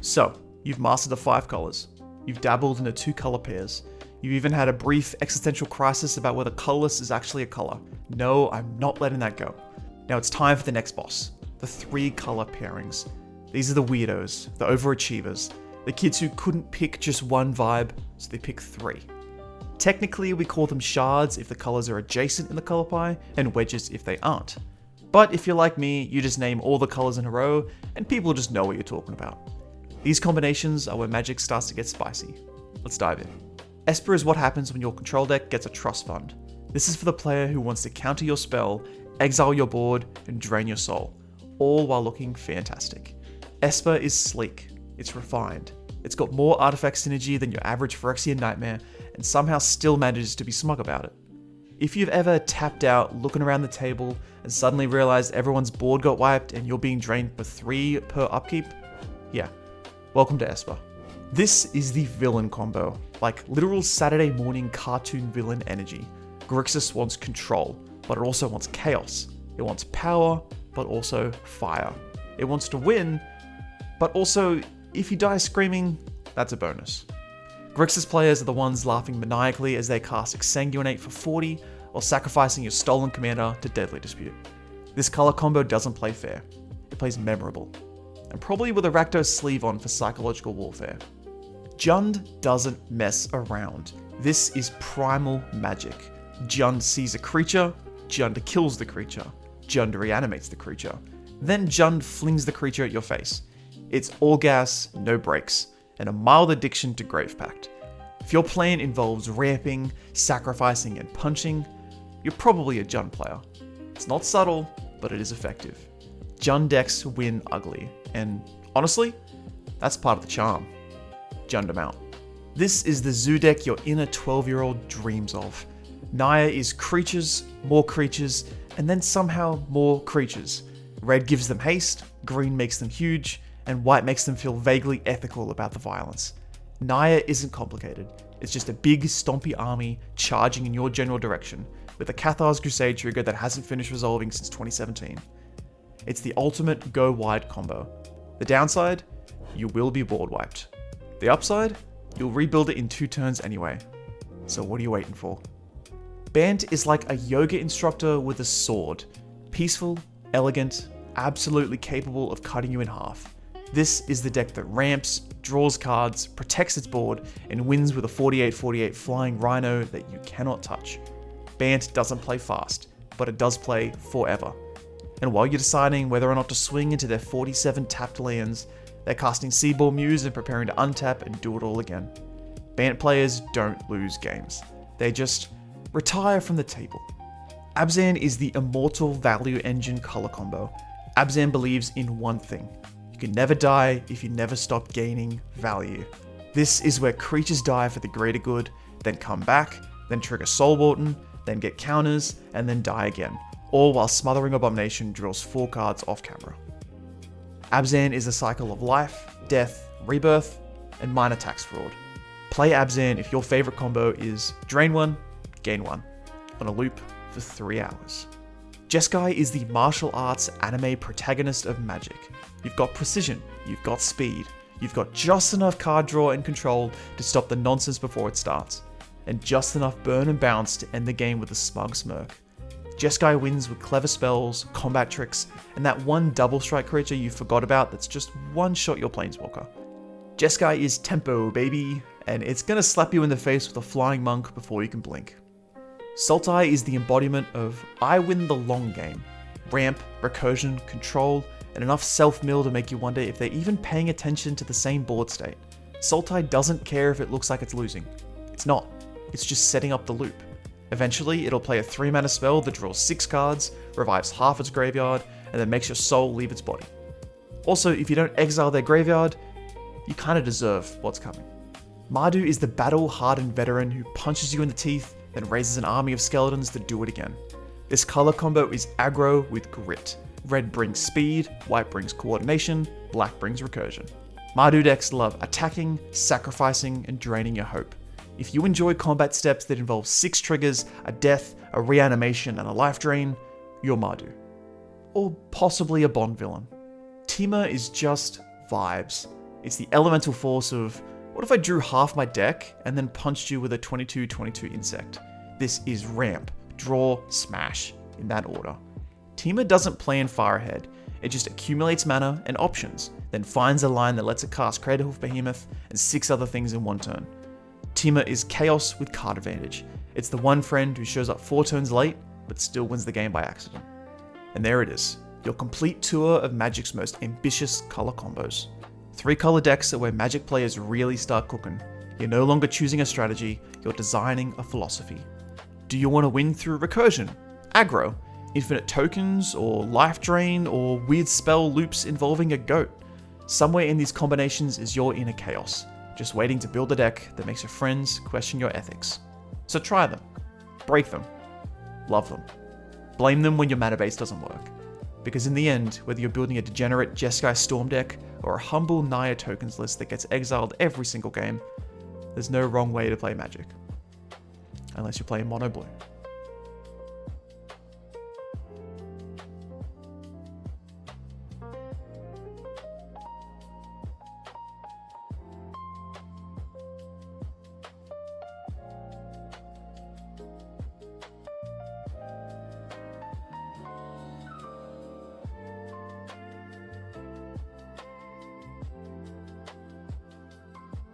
So, you've mastered the 5 colors. You've dabbled into 2 color pairs. You've even had a brief existential crisis about whether colorless is actually a color. No, I'm not letting that go. Now it's time for the next boss. The 3 color pairings. These are the weirdos, the overachievers, the kids who couldn't pick just one vibe, so they pick 3. Technically, we call them shards if the colors are adjacent in the color pie, and wedges if they aren't. But if you're like me, you just name all the colors in a row, and people just know what you're talking about. These combinations are where magic starts to get spicy. Let's dive in. Esper is what happens when your control deck gets a trust fund. This is for the player who wants to counter your spell, exile your board, and drain your soul, all while looking fantastic. Esper is sleek, it's refined, it's got more artifact synergy than your average Phyrexian Nightmare, and somehow still manages to be smug about it. If you've ever tapped out looking around the table and suddenly realized everyone's board got wiped and you're being drained for 3 per upkeep, yeah, welcome to Esper. This is the villain combo, like literal Saturday morning cartoon villain energy. Grixis wants control, but it also wants chaos. It wants power, but also fire. It wants to win, but also, if you die screaming, that's a bonus. Grixis players are the ones laughing maniacally as they cast Exsanguinate for 40, or sacrificing your stolen commander to Deadly Dispute. This color combo doesn't play fair. It plays memorable. And probably with a Rakdos sleeve on for psychological warfare. Jund doesn't mess around. This is primal magic. Jund sees a creature, Jund kills the creature, Jund reanimates the creature, then Jund flings the creature at your face. It's all gas, no brakes, and a mild addiction to Grave Pact. If your plan involves ramping, sacrificing, and punching, you're probably a Jund player. It's not subtle, but it is effective. Jund decks win ugly, and honestly, that's part of the charm. Jund 'em out. This is the zoo deck your inner 12-year-old dreams of. Naya is creatures, and then somehow more creatures. Red gives them haste, green makes them huge, and white makes them feel vaguely ethical about the violence. Naya isn't complicated. It's just a big, stompy army charging in your general direction, with a Cathar's Crusade trigger that hasn't finished resolving since 2017. It's the ultimate go-wide combo. The downside? You will be board wiped. The upside? You'll rebuild it in 2 turns anyway. So what are you waiting for? Bant is like a yoga instructor with a sword. Peaceful, elegant, absolutely capable of cutting you in half. This is the deck that ramps, draws cards, protects its board, and wins with a 48/48 flying rhino that you cannot touch. Bant doesn't play fast, but it does play forever. And while you're deciding whether or not to swing into their 47 tapped lands, they're casting Seaboard Muse and preparing to untap and do it all again. Bant players don't lose games. They just retire from the table. Abzan is the immortal value engine color combo. Abzan believes in one thing. You can never die if you never stop gaining value. This is where creatures die for the greater good, then come back, then trigger Soulwalton, then get counters, and then die again, all while Smothering Abomination draws 4 cards off camera. Abzan is a cycle of life, death, rebirth, and minor tax fraud. Play Abzan if your favorite combo is drain 1, gain 1, on a loop for 3 hours. Jeskai is the martial arts anime protagonist of Magic. You've got precision, you've got speed, you've got just enough card draw and control to stop the nonsense before it starts, and just enough burn and bounce to end the game with a smug smirk. Jeskai wins with clever spells, combat tricks, and that one double strike creature you forgot about that's just one-shot your planeswalker. Jeskai is tempo, baby, and it's gonna slap you in the face with a flying monk before you can blink. Sultai is the embodiment of I win the long game. Ramp, recursion, control, and enough self-mill to make you wonder if they're even paying attention to the same board state. Sultai doesn't care if it looks like it's losing. It's not. It's just setting up the loop. Eventually, it'll play a 3-mana spell that draws 6 cards, revives half its graveyard, and then makes your soul leave its body. Also, if you don't exile their graveyard, you kinda deserve what's coming. Mardu is the battle-hardened veteran who punches you in the teeth, then raises an army of skeletons to do it again. This color combo is aggro with grit. Red brings speed, white brings coordination, black brings recursion. Mardu decks love attacking, sacrificing, and draining your hope. If you enjoy combat steps that involve 6 triggers, a death, a reanimation, and a life drain, you're Mardu. Or possibly a Bond villain. Temur is just vibes. It's the elemental force of, what if I drew half my deck and then punched you with a 22/22 insect? This is ramp, draw, smash, in that order. Temur doesn't plan far ahead. It just accumulates mana and options, then finds a line that lets it cast Craterhoof Behemoth and 6 other things in one turn. Temur is chaos with card advantage. It's the one friend who shows up 4 turns late, but still wins the game by accident. And there it is, your complete tour of Magic's most ambitious color combos. 3 color decks are where Magic players really start cooking. You're no longer choosing a strategy, you're designing a philosophy. Do you want to win through recursion, aggro, infinite tokens, or life drain, or weird spell loops involving a goat? Somewhere in these combinations is your inner chaos, just waiting to build a deck that makes your friends question your ethics. So try them, break them, love them. Blame them when your mana base doesn't work. Because in the end, whether you're building a degenerate Jeskai Storm deck or a humble Naya tokens list that gets exiled every single game, there's no wrong way to play Magic. Unless you're playing mono blue.